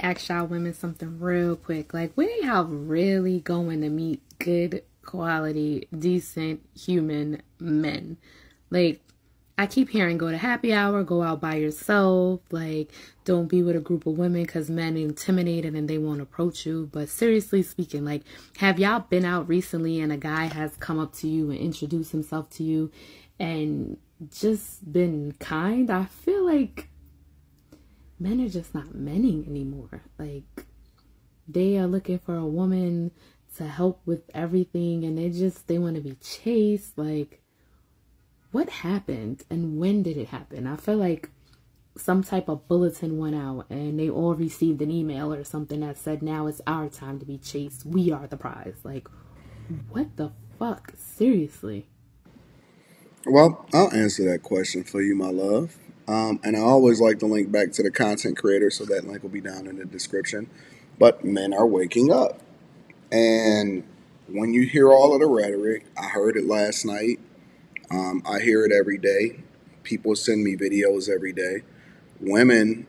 ask y'all women something real quick. Like, where y'all really going to meet good quality, decent human men? Like, I keep hearing go to happy hour, go out by yourself, like don't be with a group of women because men intimidated and they won't approach you. But seriously speaking, like, have y'all been out recently and a guy has come up to you and introduced himself to you and just been kind? I feel like men are just not menning anymore. Like, they are looking for a woman to help with everything and they want to be chased. Like, what happened and when did it happen? I feel like some type of bulletin went out and they all received an email or something that said, now it's our time to be chased. We are the prize. Like, what the fuck? Seriously. Well, I'll answer that question for you, my love. And I always like to link back to the content creator, so that link will be down in the description. But men are waking up. And when you hear all of the rhetoric, I heard it last night. I hear it every day. People send me videos every day. Women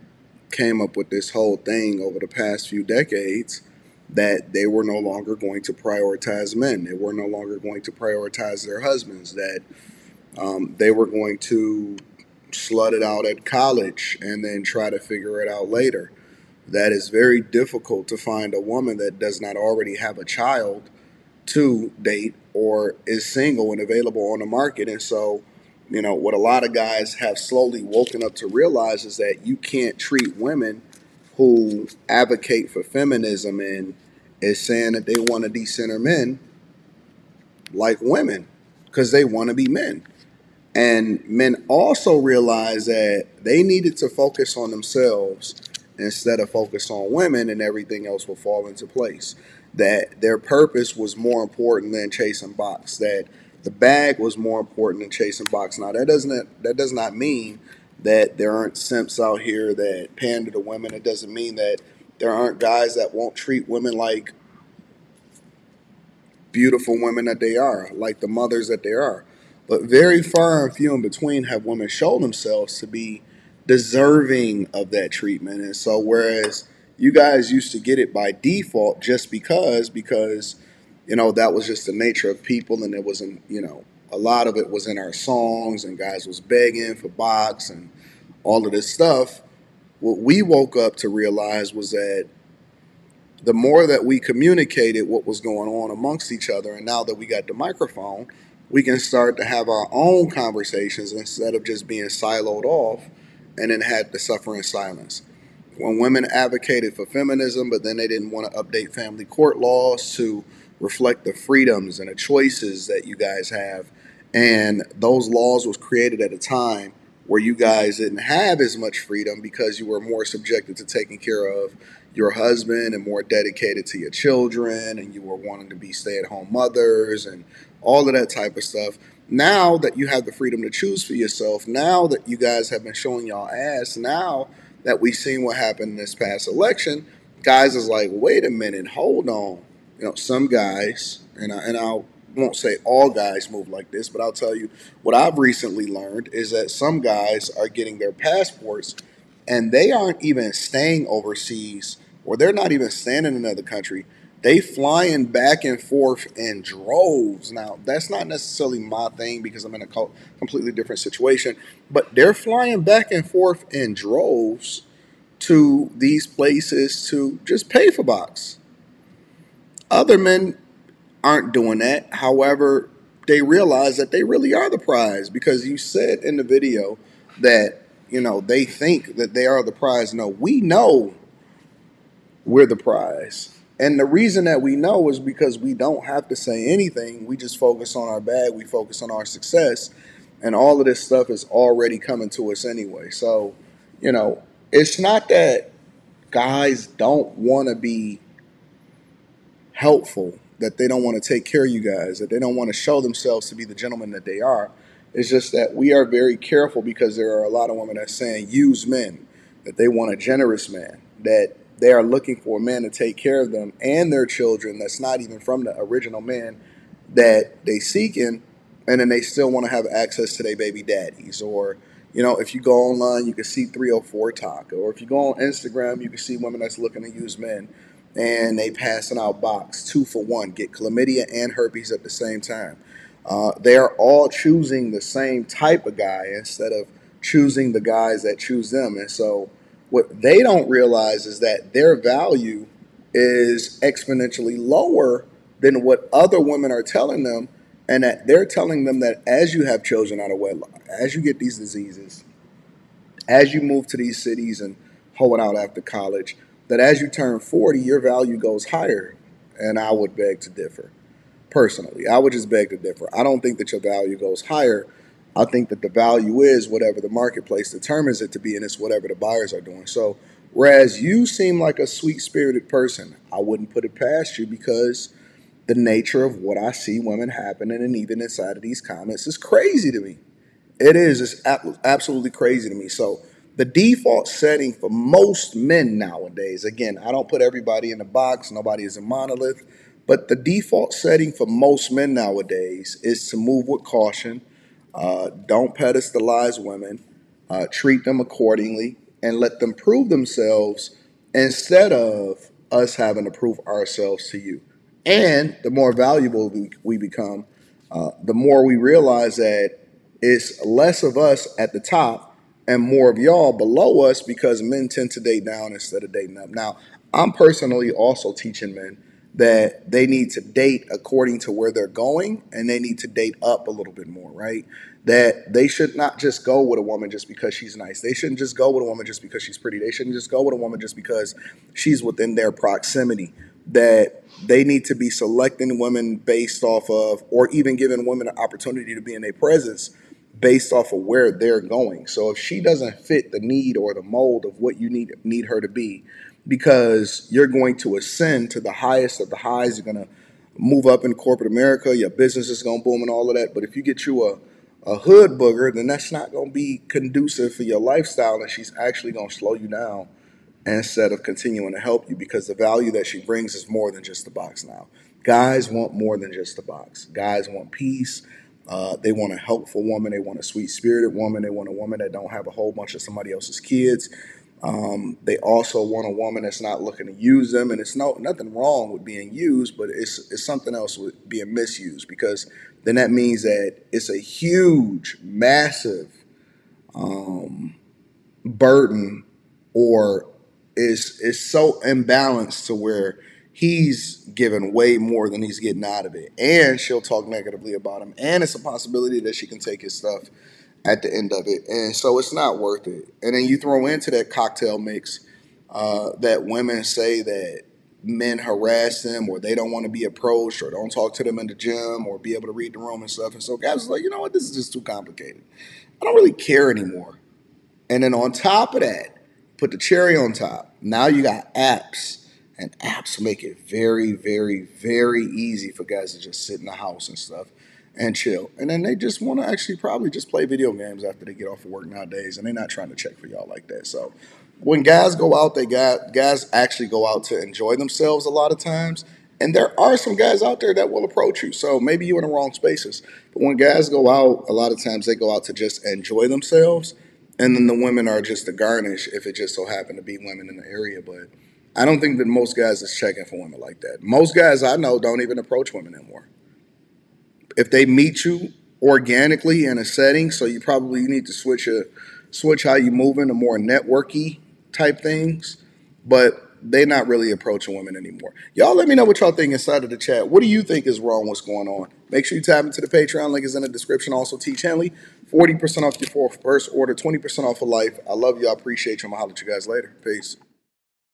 came up with this whole thing over the past few decades that they were no longer going to prioritize men. They were no longer going to prioritize their husbands. That they were going to slut it out at college and then try to figure it out later. That is very difficult to find a woman that does not already have a child to date or is single and available on the market. And so, what a lot of guys have slowly woken up to realize is that you can't treat women who advocate for feminism and is saying that they want to decenter men like women because they want to be men. And men also realized that they needed to focus on themselves instead of focus on women, and everything else will fall into place. That their purpose was more important than chasing box. That the bag was more important than chasing box. Now that does not mean that there aren't simps out here that pander to women. It doesn't mean that there aren't guys that won't treat women like beautiful women that they are, like the mothers that they are. But very far and few in between have women show themselves to be deserving of that treatment. And so, whereas you guys used to get it by default just because that was just the nature of people, and it wasn't, a lot of it was in our songs, and guys was begging for box and all of this stuff. What we woke up to realize was that the more that we communicated what was going on amongst each other, and now that we got the microphone, we can start to have our own conversations instead of just being siloed off and then had to suffer in silence. When women advocated for feminism, but then they didn't want to update family court laws to reflect the freedoms and the choices that you guys have, and those laws was created at a time where you guys didn't have as much freedom because you were more subjected to taking care of your husband and more dedicated to your children, and you were wanting to be stay-at-home mothers and all of that type of stuff. Now that you have the freedom to choose for yourself, now that you guys have been showing y'all ass, now that we've seen what happened in this past election, guys is like, wait a minute, hold on. Some guys, I won't say all guys move like this, but I'll tell you what I've recently learned is that some guys are getting their passports and they aren't even staying overseas, or they're not even staying in another country. They flying back and forth in droves. Now, that's not necessarily my thing because I'm in a completely different situation, but they're flying back and forth in droves to these places to just pay for box. Other men aren't doing that. However, they realize that they really are the prize, because you said in the video that, they think that they are the prize. No, we know we're the prize. And the reason that we know is because we don't have to say anything. We just focus on our bag. We focus on our success. And all of this stuff is already coming to us anyway. So, it's not that guys don't want to be helpful, that they don't want to take care of you guys, that they don't want to show themselves to be the gentlemen that they are. It's just that we are very careful because there are a lot of women that are saying use men, that they want a generous man, that they are looking for a man to take care of them and their children that's not even from the original man that they seek in, and then they still want to have access to their baby daddies, or if you go online, you can see 304 talk, or if you go on Instagram, you can see women that's looking to use men, and they passing out box 2 for 1, get chlamydia and herpes at the same time. They are all choosing the same type of guy instead of choosing the guys that choose them. And so what they don't realize is that their value is exponentially lower than what other women are telling them, and that they're telling them that as you have children out of wedlock, as you get these diseases, as you move to these cities and hold out after college, that as you turn 40, your value goes higher. And I would beg to differ. Personally, I would just beg to differ. I don't think that your value goes higher. I think that the value is whatever the marketplace determines it to be, and it's whatever the buyers are doing. So, whereas you seem like a sweet spirited person, I wouldn't put it past you, because the nature of what I see women happening, and even inside of these comments, is crazy to me. It is. It's absolutely crazy to me. So the default setting for most men nowadays, again, I don't put everybody in the box. Nobody is a monolith. But the default setting for most men nowadays is to move with caution. Don't pedestalize women. Treat them accordingly and let them prove themselves instead of us having to prove ourselves to you. And the more valuable we become, the more we realize that it's less of us at the top and more of y'all below us, because men tend to date down instead of dating up. Now, I'm personally also teaching men that they need to date according to where they're going, and they need to date up a little bit more, right? That they should not just go with a woman just because she's nice. They shouldn't just go with a woman just because she's pretty. They shouldn't just go with a woman just because she's within their proximity. That they need to be selecting women based off of, or even giving women an opportunity to be in their presence based off of where they're going. So if she doesn't fit the need or the mold of what you need her to be, because you're going to ascend to the highest of the highs, you're going to move up in corporate America, your business is going to boom and all of that. But if you get you a hood booger, then that's not going to be conducive for your lifestyle, and she's actually going to slow you down instead of continuing to help you, because the value that she brings is more than just the box now. Guys want more than just the box. Guys want peace. They want a helpful woman. They want a sweet-spirited woman. They want a woman that don't have a whole bunch of somebody else's kids. They also want a woman that's not looking to use them. And it's nothing wrong with being used, but it's something else with being misused, because then that means that it's a huge, massive burden, or is so imbalanced to where he's giving way more than he's getting out of it, and she'll talk negatively about him, and it's a possibility that she can take his stuff at the end of it, and so it's not worth it. And then you throw into that cocktail mix that women say that men harass them, or they don't want to be approached, or don't talk to them in the gym, or be able to read the room and stuff. And so guys are like, you know what, this is just too complicated. I don't really care anymore. And then on top of that, put the cherry on top. Now you got apps, and apps make it very, very, very easy for guys to just sit in the house and stuff and chill. And then they just want to actually probably just play video games after they get off of work nowadays, and they're not trying to check for y'all like that. So when guys go out, guys actually go out to enjoy themselves a lot of times. And there are some guys out there that will approach you. So maybe you're in the wrong spaces. But when guys go out, a lot of times they go out to just enjoy themselves. And then the women are just a garnish if it just so happen to be women in the area. But I don't think that most guys is checking for women like that. Most guys I know don't even approach women anymore. If they meet you organically in a setting, so you probably need to switch how you move into more networky type things, but they're not really approaching women anymore. Y'all let me know what y'all think inside of the chat. What do you think is wrong? What's going on? Make sure you tap into the Patreon. Link is in the description. Also, Teach Henley, 40% off your first order, 20% off for life. I love you. I appreciate you. I'm going to holler at you guys later. Peace.